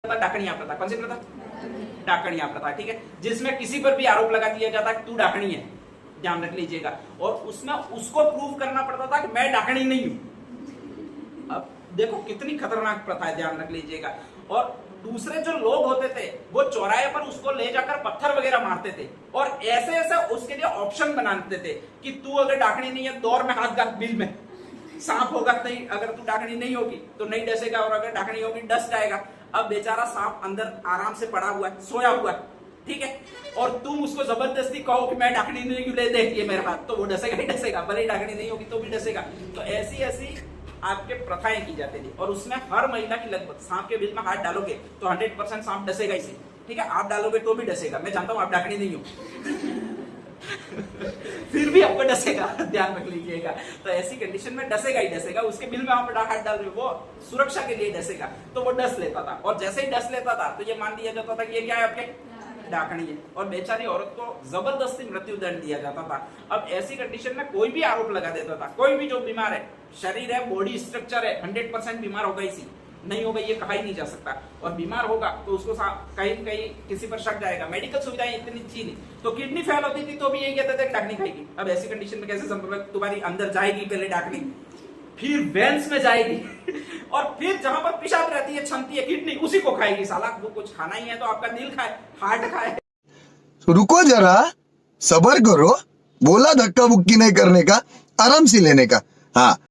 डाकणिया प्रथा। कौन सी प्रथा? डाकणिया प्रथा। ठीक है, जिसमें किसी पर भी आरोप लगा दिया जाता कि तू डाकणी है, ध्यान रख लीजिएगा, और उसमें उसको प्रूव करना पड़ता था कि मैं डाकणी नहीं हूं। अब देखो कितनी खतरनाक प्रथा है, ध्यान रख लीजिएगा। और दूसरे जो लोग होते थे वो चौराहे पर उसको ले जाकर पत्थर वगैरह मारते थे और ऐसे ऐसे उसके लिए ऑप्शन बनाते थे कि तू अगर डाकणी नहीं है दौड़ में हाथ डाल बिल में, सांप होगा नहीं, अगर तू डाकणी नहीं होगी तो नहीं डसेगा, और अगर डाकणी होगी डस जाएगा। अब बेचारा सांप अंदर आराम से पड़ा हुआ है, सोया हुआ है, ठीक है, और तुम उसको जबरदस्ती कहो कि मैं डाकणी नहीं हूं, ले देखिए मेरे हाथ, तो वो डसेगा ही डसेगा, भले ही डाकणी नहीं होगी तो भी डसेगा। तो ऐसी ऐसी आपके प्रथाएं की जाती थी और उसमें हर महिला की लगभग, सांप के बिल में हाथ डालोगे तो 100% सांप डसेगा इसे, ठीक है, आप डालोगे तो भी डसेगा। मैं जानता हूं आप डाकणी नहीं हो फिर भी आपको डसेगा, ध्यान रख लीजिएगा। तो ऐसी कंडीशन में डसेगा ही डसेगा, उसके बिल में आप हाथ डाल रहे हो, वो सुरक्षा के लिए डसेगा, तो वो डस लेता था। और जैसे ही डस लेता था तो ये मान लिया जाता था कि ये क्या है, आपके डाकणी है, और बेचारी औरत को जबरदस्ती मृत्यु दंड दिया जाता था। अब ऐसी कंडीशन में कोई भी आरोप लगा देता था, कोई भी जो बीमार है, शरीर है, बॉडी स्ट्रक्चर है, 100% बीमार होगा, इसी नहीं होगा ये कहा ही नहीं जा सकता, और बीमार होगा तो उसको कहीं कहीं किसी पर शक जाएगा। मेडिकल सुविधाएं इतनी थी नहीं, तो किडनी फेल होती थी तो भी यही कहते थे डाकनी खाएगी। अब ऐसी कंडीशन में कैसे संभव है, तुम्हारी अंदर जाएगी पहले डाकनी, फिर वेंस में जाएगी और फिर जहां पर पेशाब रहती है, क्षमती है, किडनी, उसी को खाएगी। साला वो कुछ खाना ही है तो आपका दिल खाए, हार्ट खाए। रुको जरा, सबर करो, बोला धक्का बुक्की नहीं करने का, आराम से लेने का। हाँ।